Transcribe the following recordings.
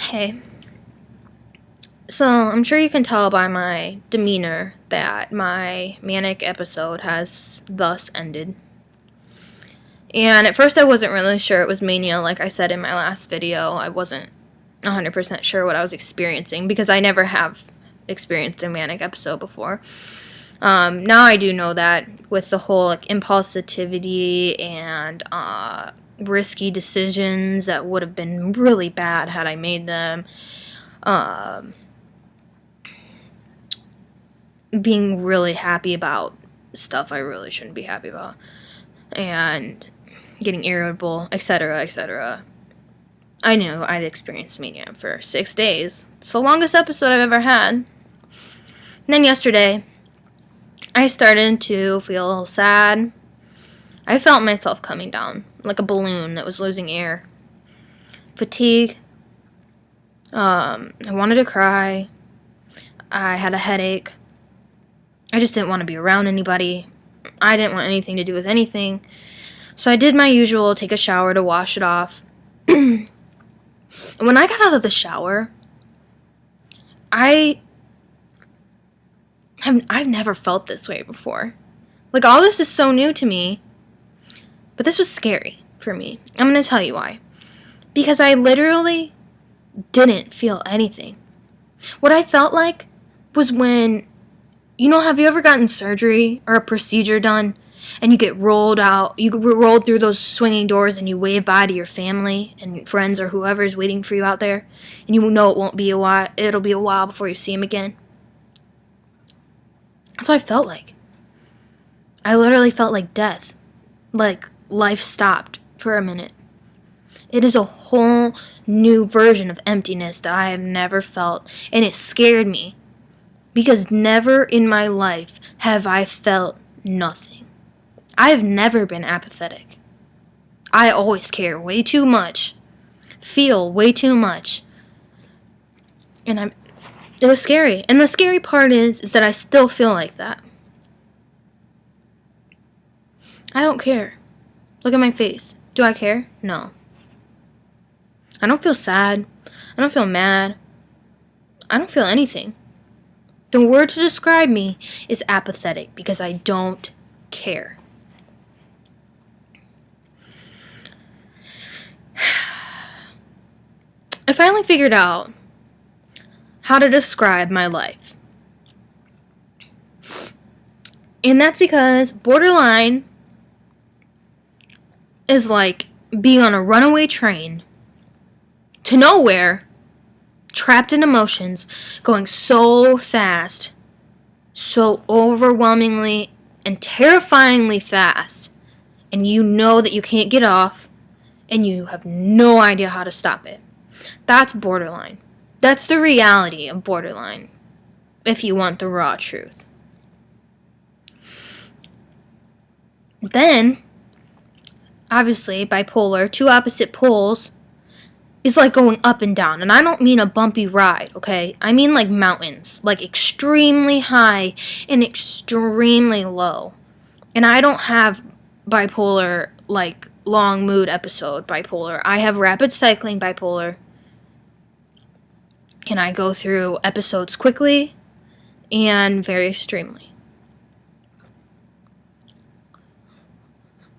Hey, so I'm sure you can tell by my demeanor that my manic episode has thus ended. And at first I wasn't really sure it was mania, like I said in my last video. I wasn't 100% sure what I was experiencing because I never have experienced a manic episode before. Now I do know that with the whole impulsivity and risky decisions that would have been really bad had I made them. Being really happy about stuff I really shouldn't be happy about, and getting irritable, etc., etc. I knew I'd experienced mania for 6 days. It's the longest episode I've ever had. And then yesterday, I started to feel sad. I felt myself coming down like a balloon that was losing air. Fatigue. I wanted to cry. I had a headache. I just didn't want to be around anybody. I didn't want anything to do with anything. So I did my usual, take a shower to wash it off. And when I got out of the shower, I've never felt this way before. Like, all this is so new to me. But this was scary for me. I'm going to tell you why. Because I literally didn't feel anything. What I felt like was when, have you ever gotten surgery or a procedure done and you get rolled out, you rolled through those swinging doors and you wave bye to your family and friends or whoever's waiting for you out there, and you know it'll be a while before you see them again? That's what I felt like. I literally felt like death. Like life stopped for a minute. It is a whole new version of emptiness that I have never felt, and it scared me. Because never in my life have I felt nothing. I have never been apathetic. I always care way too much, feel way too much, and it was scary. And the scary part is that I still feel like that. I don't care. Look at my face. Do I care? No. I don't feel sad. I don't feel mad. I don't feel anything. The word to describe me is apathetic because I don't care. I finally figured out how to describe my life. And that's because borderline is like being on a runaway train to nowhere, trapped in emotions, going so fast, so overwhelmingly and terrifyingly fast, and you know that you can't get off, and you have no idea how to stop it. That's borderline. That's the reality of borderline, if you want the raw truth. Then, obviously, bipolar, two opposite poles, is like going up and down. And I don't mean a bumpy ride, okay? I mean like mountains, like extremely high and extremely low. And I don't have bipolar, like long mood episode bipolar. I have rapid cycling bipolar. And I go through episodes quickly and very extremely.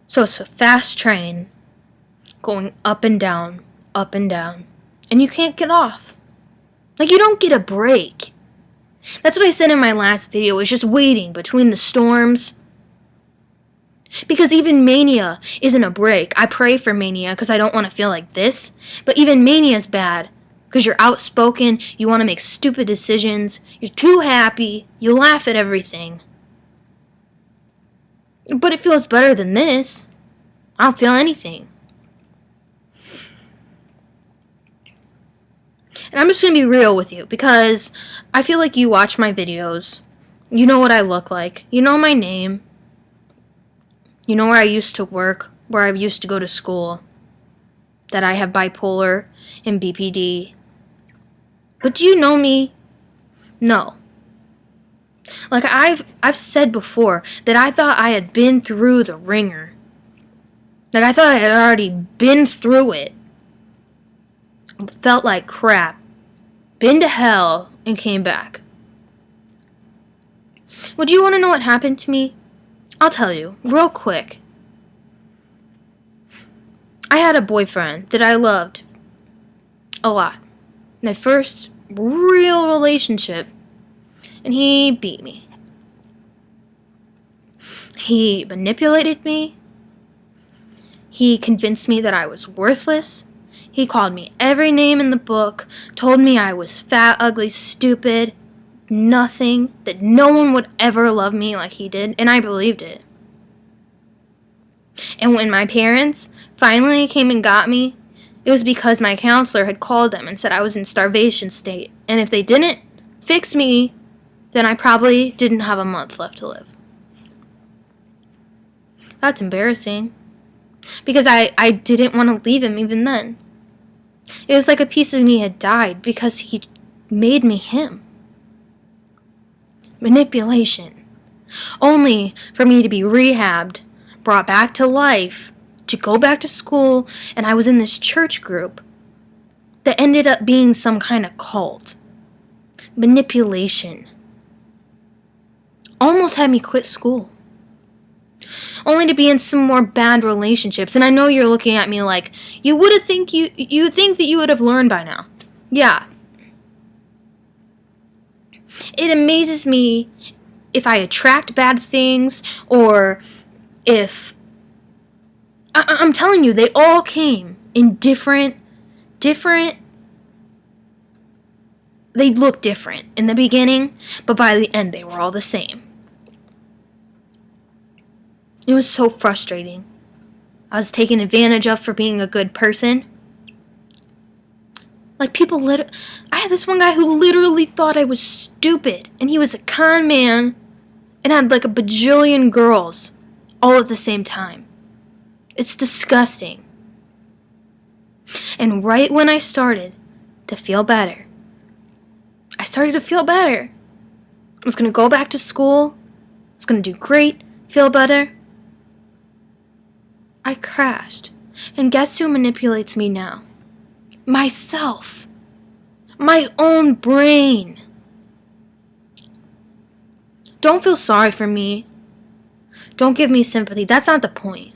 So it's a fast train going up and down, and you can't get off. Like, you don't get a break. That's what I said in my last video, is just waiting between the storms. Because even mania isn't a break. I pray for mania because I don't want to feel like this, but even mania is bad because you're outspoken, you want to make stupid decisions, you're too happy, you laugh at everything. But it feels better than this. I don't feel anything. And I'm just going to be real with you because I feel like you watch my videos. You know what I look like. You know my name. You know where I used to work, where I used to go to school. That I have bipolar and BPD. But do you know me? No. Like I've said before that I thought I had been through the ringer. That I thought I had already been through it. felt like crap, been to hell, and came back. Would you want to know what happened to me? I'll tell you, real quick. I had a boyfriend that I loved a lot. My first real relationship, and he beat me. He manipulated me. He convinced me that I was worthless. He called me every name in the book, told me I was fat, ugly, stupid, nothing, that no one would ever love me like he did, and I believed it. And when my parents finally came and got me, it was because my counselor had called them and said I was in starvation state, and if they didn't fix me, then I probably didn't have a month left to live. That's embarrassing, because I didn't want to leave him even then. It was like a piece of me had died because he made me him. Manipulation. Only for me to be rehabbed, brought back to life, to go back to school, and I was in this church group that ended up being some kind of cult. Manipulation. Almost had me quit school. Only to be in some more bad relationships. And I know you're looking at me like, you would think that you would have learned by now. Yeah. It amazes me if I attract bad things, or if I'm telling you, they all came in different, they look different in the beginning, but by the end they were all the same. It was so frustrating. I was taken advantage of for being a good person. Like, I had this one guy who literally thought I was stupid, and he was a con man and had like a bajillion girls all at the same time. It's disgusting. And right when I started to feel better, I was going to go back to school. I was going to do great, feel better. I crashed. And guess who manipulates me now? Myself. My own brain. Don't feel sorry for me. Don't give me sympathy. That's not the point.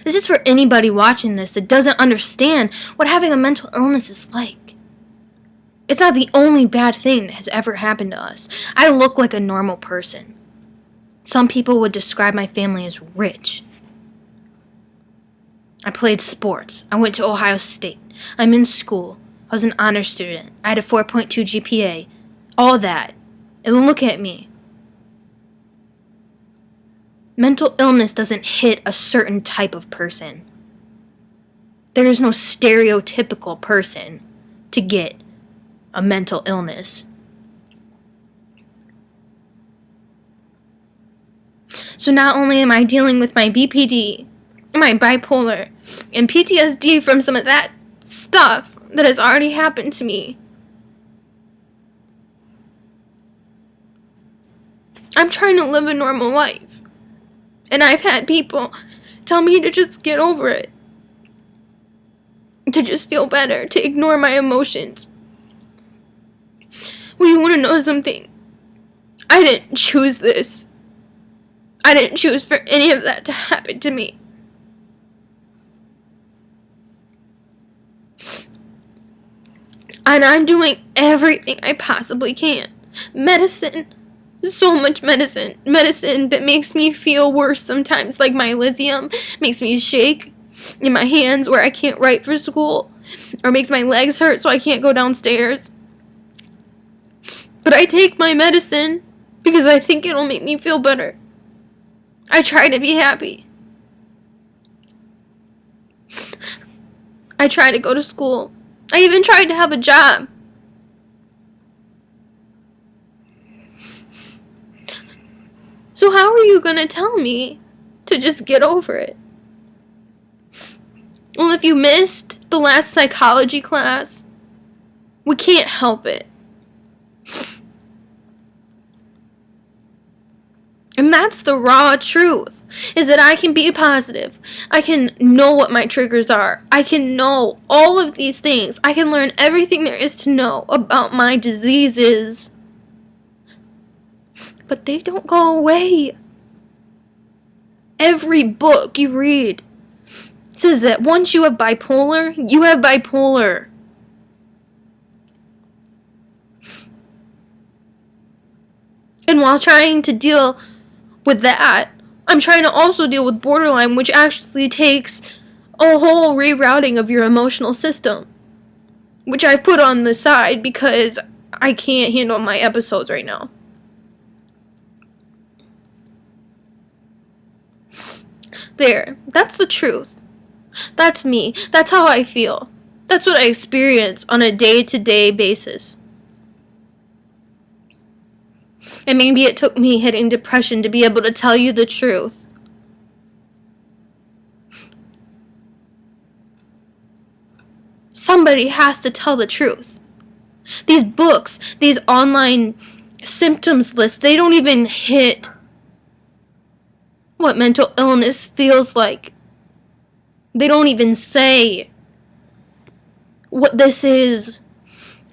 This is for anybody watching this that doesn't understand what having a mental illness is like. It's not the only bad thing that has ever happened to us. I look like a normal person. Some people would describe my family as rich. I played sports. I went to Ohio State. I'm in school. I was an honor student. I had a 4.2 GPA. All that. And look at me. Mental illness doesn't hit a certain type of person. There is no stereotypical person to get a mental illness. So not only am I dealing with my BPD, my bipolar, and PTSD from some of that stuff that has already happened to me, I'm trying to live a normal life. And I've had people tell me to just get over it. To just feel better. To ignore my emotions. Well, you want to know something? I didn't choose this. I didn't choose for any of that to happen to me. And I'm doing everything I possibly can. Medicine. So much medicine. Medicine that makes me feel worse sometimes. Like my lithium makes me shake in my hands where I can't write for school. Or makes my legs hurt so I can't go downstairs. But I take my medicine because I think it'll make me feel better. I try to be happy. I try to go to school. I even tried to have a job. So how are you going to tell me to just get over it? Well, if you missed the last psychology class, we can't help it. And that's the raw truth. is that I can be positive. I can know what my triggers are. I can know all of these things. I can learn everything there is to know about my diseases. But they don't go away. Every book you read says that once you have bipolar, you have bipolar. And while trying to deal with that, I'm trying to also deal with borderline, which actually takes a whole rerouting of your emotional system, which I put on the side because I can't handle my episodes right now. There, that's the truth. That's me. That's how I feel. That's what I experience on a day-to-day basis. And maybe it took me hitting depression to be able to tell you the truth. Somebody has to tell the truth. These books, these online symptoms lists, they don't even hit what mental illness feels like. They don't even say what this is.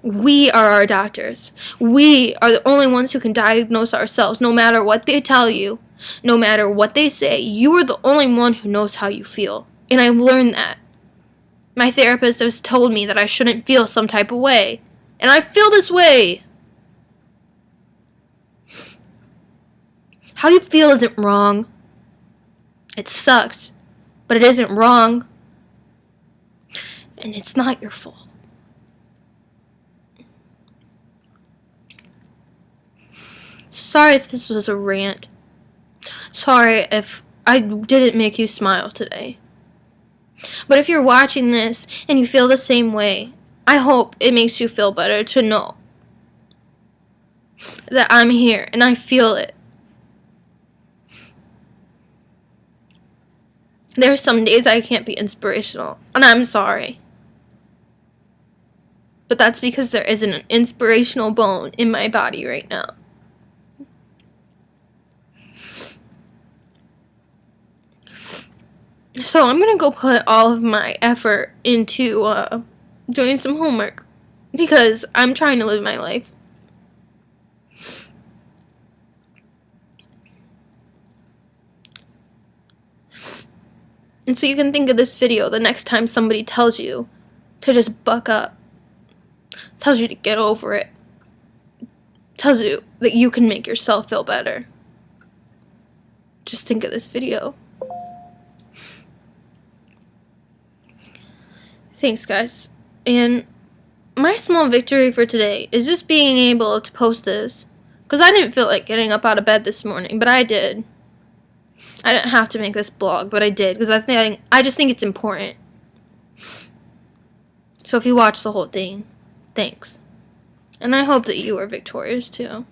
We are our doctors. We are the only ones who can diagnose ourselves, no matter what they tell you, no matter what they say. You are the only one who knows how you feel. And I've learned that. My therapist has told me that I shouldn't feel some type of way. And I feel this way. How you feel isn't wrong. It sucks. But it isn't wrong. And it's not your fault. Sorry if this was a rant. Sorry if I didn't make you smile today. But if you're watching this and you feel the same way, I hope it makes you feel better to know that I'm here and I feel it. There are some days I can't be inspirational, and I'm sorry. But that's because there isn't an inspirational bone in my body right now. So I'm gonna go put all of my effort into doing some homework because I'm trying to live my life. And so you can think of this video the next time somebody tells you to just buck up, tells you to get over it, tells you that you can make yourself feel better. Just think of this video. Thanks, guys. And my small victory for today is just being able to post this. Because I didn't feel like getting up out of bed this morning, but I did. I didn't have to make this blog, but I did. Because I just think it's important. So if you watch the whole thing, thanks. And I hope that you are victorious too.